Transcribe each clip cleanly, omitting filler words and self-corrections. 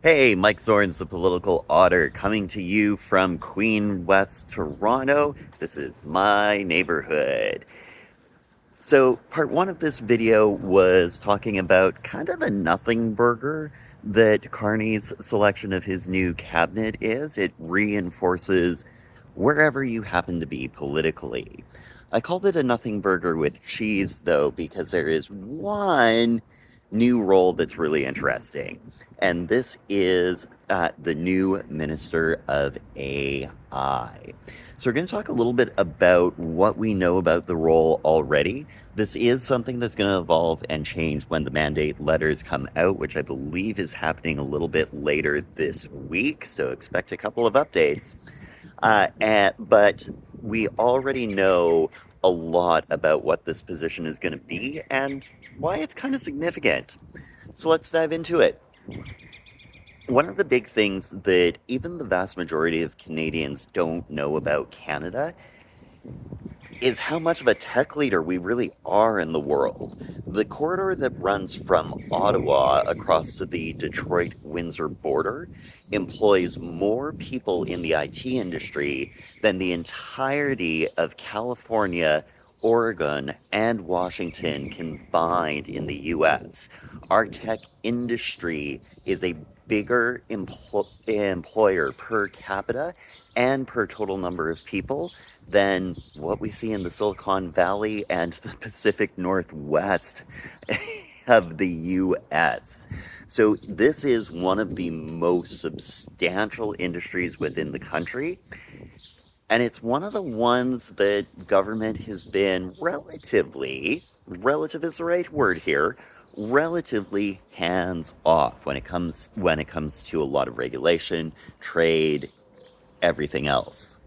Hey, Mike Zorn's the Political Otter coming to you from Queen West, Toronto. This is my neighborhood. So, part one of this video was talking about kind of the nothing burger that Carney's selection of his new cabinet is. It reinforces wherever you happen to be politically. I called it a nothing burger with cheese, though, because there is one new role that's really interesting. And this is the new Minister of AI. So, we're going to talk a little bit about what we know about the role already. This is something that's going to evolve and change when the mandate letters come out, which I believe is happening a little bit later this week. So, expect a couple of updates. But we already know a lot about what this position is going to be and why it's kind of significant. So, let's dive into it. One of the big things that even the vast majority of Canadians don't know about Canada is how much of a tech leader we really are in the world. The corridor that runs from Ottawa across to the Detroit Windsor border employs more people in the IT industry than the entirety of California, Oregon, and Washington combined in the US. Our tech industry is a bigger employer per capita and per total number of people than what we see in the Silicon Valley and the Pacific Northwest of the US. So, this is one of the most substantial industries within the country, and it's one of the ones that government has been relative is the right word here, relatively hands off when it comes to a lot of regulation, trade, everything else.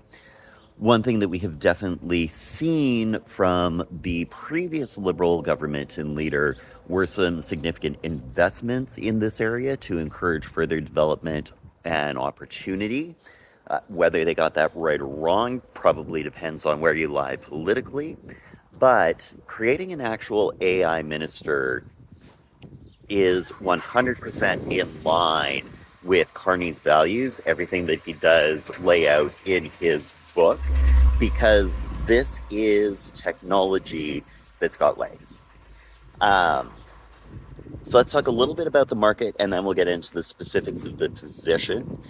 One thing that we have definitely seen from the previous Liberal government and leader were some significant investments in this area to encourage further development and opportunity. Whether they got that right or wrong probably depends on where you lie politically. But creating an actual AI minister is 100% in line with Carney's values, everything that he does lay out in his book, because this is technology that's got legs. Um, so let's talk a little bit about the market, and then we'll get into the specifics of the position.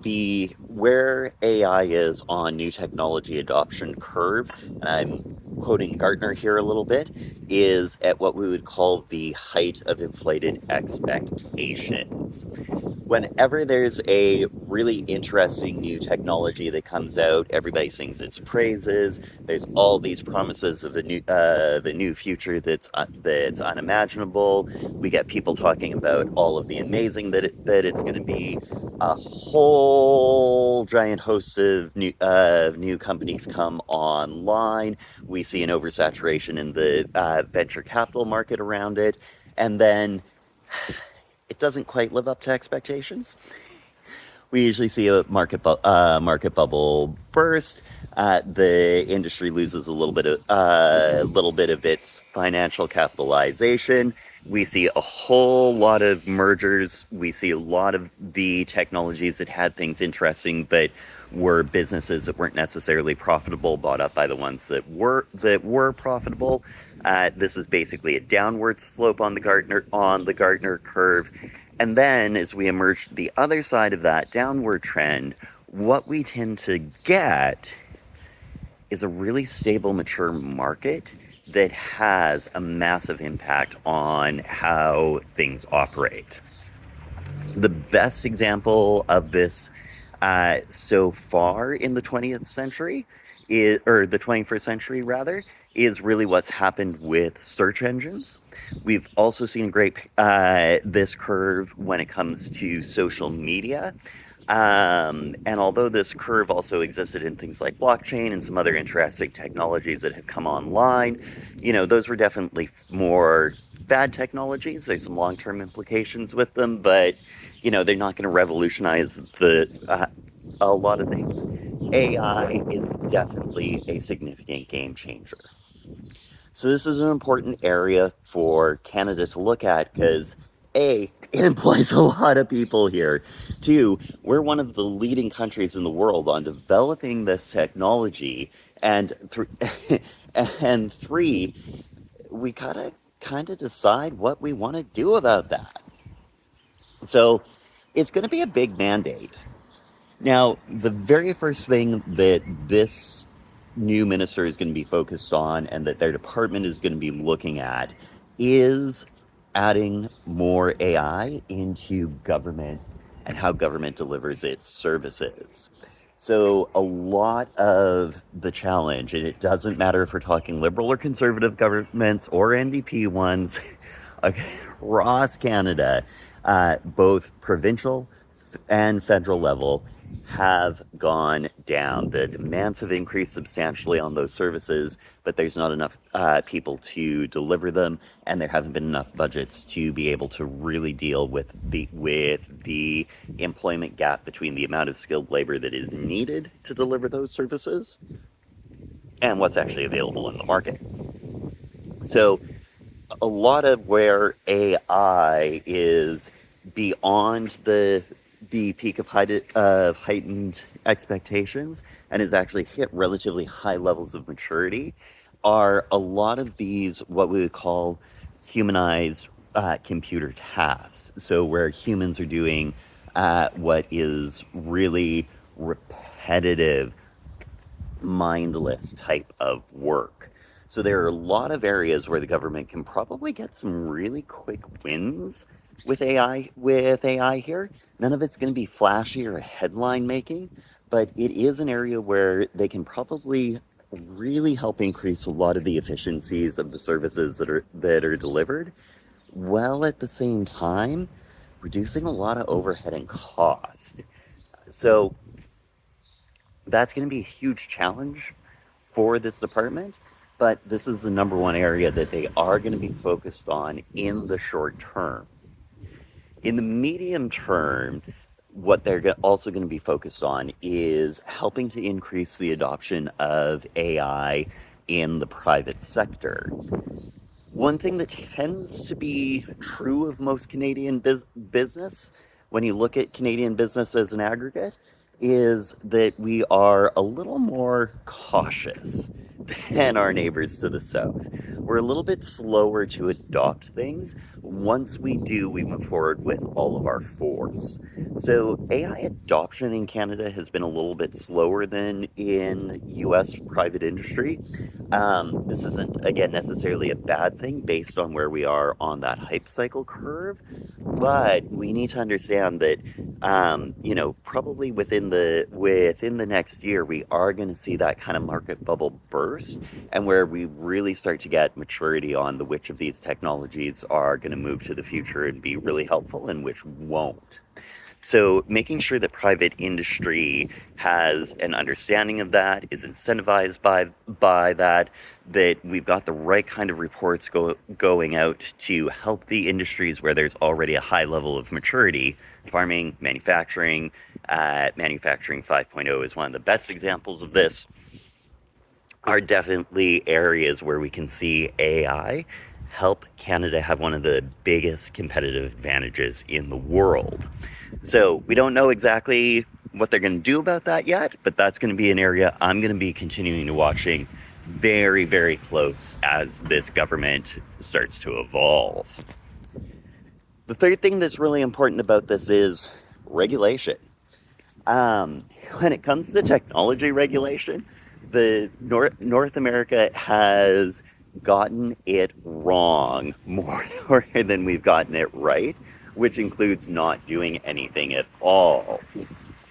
The where AI is on new technology adoption curve, and I'm quoting Gartner here a little bit, is at what we would call the height of inflated expectations. Whenever there's a really interesting new technology that comes out, everybody sings its praises. There's all these promises of a new future that's unimaginable. We get people talking about all of the amazing that it's going to be. A whole giant host of new companies come online. We see an oversaturation in the venture capital market around it, and then it doesn't quite live up to expectations. We usually see a market bubble burst. The industry loses a little bit of its financial capitalization. We see a whole lot of mergers. We see a lot of the technologies that had things interesting, but were businesses that weren't necessarily profitable, bought up by the ones that were profitable. This is basically a downward slope on the Gardner curve. And then, as we emerge to the other side of that downward trend, what we tend to get is a really stable, mature market that has a massive impact on how things operate. The best example of this so far in the 20th century or the 21st century rather, is really what's happened with search engines. We've also seen a great this curve when it comes to social media. And although this curve also existed in things like blockchain and some other interesting technologies that have come online, those were definitely more bad technologies. There's some long-term implications with them, but they're not going to revolutionize a lot of things. AI is definitely a significant game changer. So this is an important area for Canada to look at because A, It employs a lot of people here. Two, we're one of the leading countries in the world on developing this technology. And, and three, we gotta kind of decide what we want to do about that. So it's going to be a big mandate. Now, the very first thing that this new minister is going to be focused on and that their department is going to be looking at is adding more AI into government and how government delivers its services. So, a lot of the challenge, and it doesn't matter if we're talking liberal or conservative governments or NDP ones across Canada, both provincial and federal level, have gone down. The demands have increased substantially on those services, but there's not enough people to deliver them, and there haven't been enough budgets to be able to really deal with the employment gap between the amount of skilled labor that is needed to deliver those services and what's actually available in the market. So a lot of where AI is beyond the peak of heightened expectations and has actually hit relatively high levels of maturity are a lot of these what we would call humanized computer tasks. So where humans are doing what is really repetitive, mindless type of work. So there are a lot of areas where the government can probably get some really quick wins with AI here. None of it's going to be flashy or headline making, but it is an area where they can probably really help increase a lot of the efficiencies of the services that are delivered, while at the same time reducing a lot of overhead and cost. So that's going to be a huge challenge for this department, but this is the number one area that they are going to be focused on in the short term. In the medium term, what they're also going to be focused on is helping to increase the adoption of AI in the private sector. One thing that tends to be true of most Canadian business, when you look at Canadian business as an aggregate, is that we are a little more cautious than our neighbors to the south. We're a little bit slower to adopt things. Once we do, we move forward with all of our force. So AI adoption in Canada has been a little bit slower than in US private industry. This isn't, again, necessarily a bad thing based on where we are on that hype cycle curve, but we need to understand that, probably within the next year, we are going to see that kind of market bubble burst, and where we really start to get maturity on the which of these technologies are going to move to the future and be really helpful and which won't. So making sure that private industry has an understanding of that, is incentivized by that, that we've got the right kind of reports going out to help the industries where there's already a high level of maturity. Farming, manufacturing 5.0 is one of the best examples of this, are definitely areas where we can see AI help Canada have one of the biggest competitive advantages in the world. So we don't know exactly what they're going to do about that yet, but that's going to be an area I'm going to be continuing to watching very, very close as this government starts to evolve. The third thing that's really important about this is regulation. Um, when it comes to technology regulation, the North America has gotten it wrong more than we've gotten it right, which includes not doing anything at all.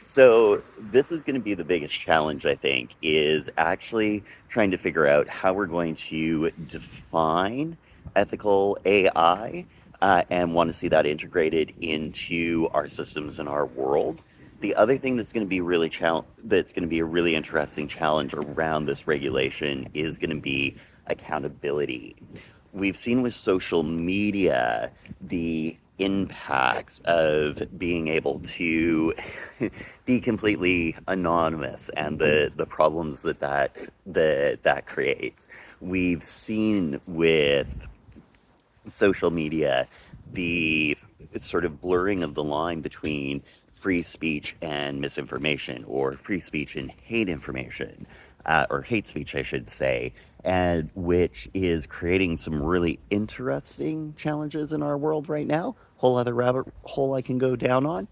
So this is going to be the biggest challenge, I think, is actually trying to figure out how we're going to define ethical AI, and want to see that integrated into our systems and our world. The other thing that's going to be a really interesting challenge around this regulation is going to be accountability. We've seen with social media the impacts of being able to be completely anonymous and the problems that creates. We've seen with social media the sort of blurring of the line between free speech and misinformation, or free speech and hate information, or hate speech, I should say, and which is creating some really interesting challenges in our world right now. Whole other rabbit hole I can go down on.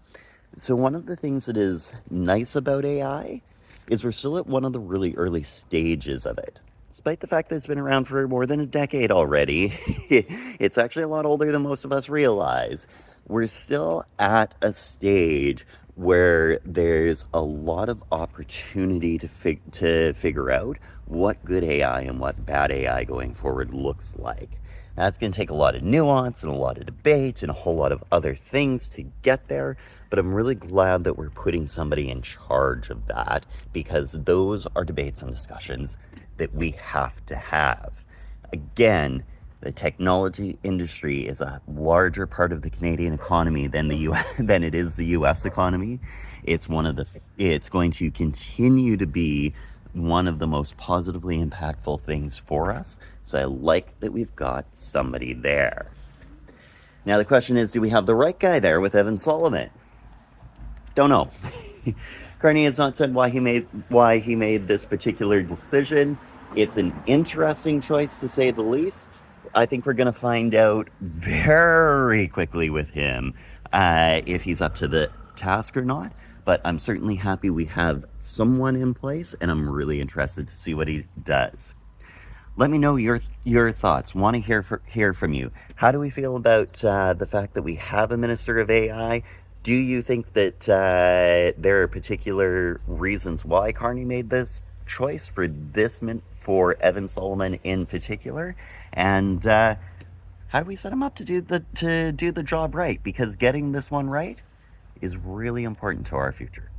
So, one of the things that is nice about AI is we're still at one of the really early stages of it. Despite the fact that it's been around for more than a decade already, it's actually a lot older than most of us realize. We're still at a stage where there's a lot of opportunity to figure out what good AI and what bad AI going forward looks like. That's going to take a lot of nuance and a lot of debate and a whole lot of other things to get there. But I'm really glad that we're putting somebody in charge of that, because those are debates and discussions that we have to have. Again, the technology industry is a larger part of the Canadian economy than the US, than it is the US economy. It's going to continue to be one of the most positively impactful things for us. So I like that we've got somebody there. Now the question is, do we have the right guy there with Evan Solomon? Don't know. Carney has not said why he made this particular decision. It's an interesting choice, to say the least. I think we're going to find out very quickly with him if he's up to the task or not. But I'm certainly happy we have someone in place, and I'm really interested to see what he does. Let me know your thoughts. Want to hear from you. How do we feel about the fact that we have a Minister of AI? Do you think that there are particular reasons why Carney made this choice for Evan Solomon in particular? And how do we set him up to do the job right? Because getting this one right is really important to our future.